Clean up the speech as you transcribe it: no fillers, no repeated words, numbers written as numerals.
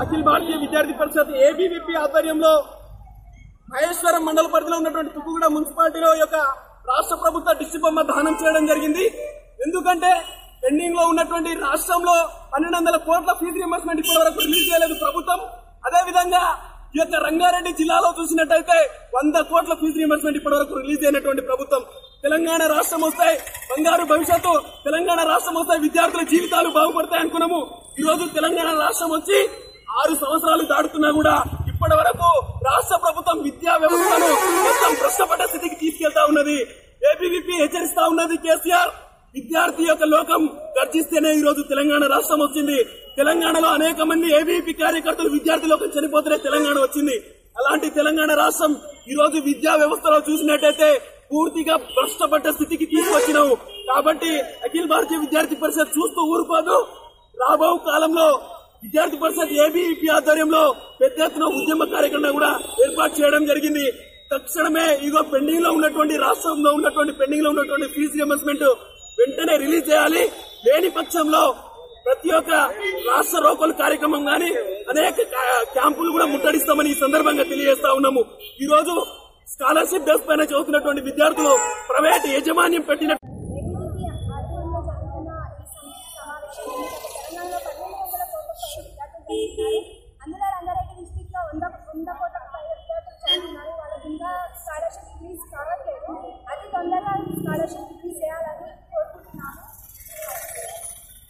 అఖిల భారతీయ విద్యార్థి పరిషత్ ఏబీవీపీ ఆధ్వర్యంలో మహేశ్వరం మండల పరిధిలో ఉన్నటువంటి తుక్కుగూడ మున్సిపాలిటీలో యొక్క రాష్ట్ర ప్రభుత్వ దిష్టి బొమ్మ దహనం చేయడం జరిగింది. ఎందుకంటే పెండింగ్ లో ఉన్నటువంటి రాష్ట్రంలో 1200 కోట్ల ఫీజు రియంబర్స్మెంట్ ఇప్పటి వరకు రిలీజ్ చేయలేదు ప్రభుత్వం. అదేవిధంగా ఈ యొక్క రంగారెడ్డి జిల్లాలో చూసినట్టయితే 100 కోట్ల ఫీజు రియంబర్స్మెంట్ ఇప్పటి వరకు రిలీజ్ అయినటువంటి ప్రభుత్వం. తెలంగాణ రాష్ట్రం వస్తే బంగారు భవిష్యత్తు, తెలంగాణ రాష్ట్రం వస్తే విద్యార్థుల జీవితాలు బాగుపడతాయి అనుకున్నాము. ఈ రోజు తెలంగాణ రాష్ట్రం వచ్చి 6 సంవత్సరాలు దాటుతున్నా కూడా ఇప్పటి వరకు రాష్ట్ర ప్రభుత్వం విద్యా వ్యవస్థను మొత్తం భ్రష్టపడ్డ స్థితికి తీసుకెళ్తా ఉన్నది. ఏబీవీపీ హెచ్చరిస్తా ఉన్నది. కేసీఆర్ విద్యార్థి యొక్క లోకం గర్జిస్తేనే ఈ రోజు తెలంగాణ రాష్ట్రం వచ్చింది. తెలంగాణలో అనేక మంది ఏబీవీపీ కార్యకర్తలు విద్యార్థి లోకం చనిపోతేనే తెలంగాణ వచ్చింది. అలాంటి తెలంగాణ రాష్ట్రం ఈ రోజు విద్యా వ్యవస్థలో చూసినట్టయితే పూర్తిగా భ్రష్టపడ్డ స్థితికి తీసుకొచ్చినావు. కాబట్టి అఖిల భారతీయ విద్యార్థి పరిషత్ చూస్తూ ఊరుకోదు. రాబో కాలంలో విద్యార్థి పరిషత్ ఏబీవీపీ ఆధ్వర్యంలో పెద్ద ఎత్తున ఉద్యమ కార్యక్రమం కూడా ఏర్పాటు చేయడం జరిగింది. తక్షణమే ఇగో పెండింగ్ లో ఉన్నటువంటి రాష్ట్రంలో ఉన్నటువంటి పెండింగ్ లో ఉన్నటువంటి ఫీజు రియంబర్స్మెంట్ వెంటనే రిలీజ్ చేయాలి. లేని పక్షంలో ప్రతి ఒక్క రాష్ట్ర రోకోలు కార్యక్రమం గాని అనేక క్యాంపులు కూడా ముట్టడిస్తామని ఈ సందర్భంగా తెలియజేస్తా ఉన్నాము. ఈ రోజు స్కాలర్షిప్ బేస్ పైన చదువుతున్నటువంటి విద్యార్థులు ప్రైవేట్ యాజమాన్యం పెట్టిన అందులో రంగారెడ్డి డిస్ట్రిక్ట్ లో 100 కోట్ల విద్యార్థులు చదువుతున్నారు. వాళ్ళకి ఇంకా స్కాలర్షిప్ రిలీజ్ కావట్లేదు. అతి తొందరగా స్కాలర్షిప్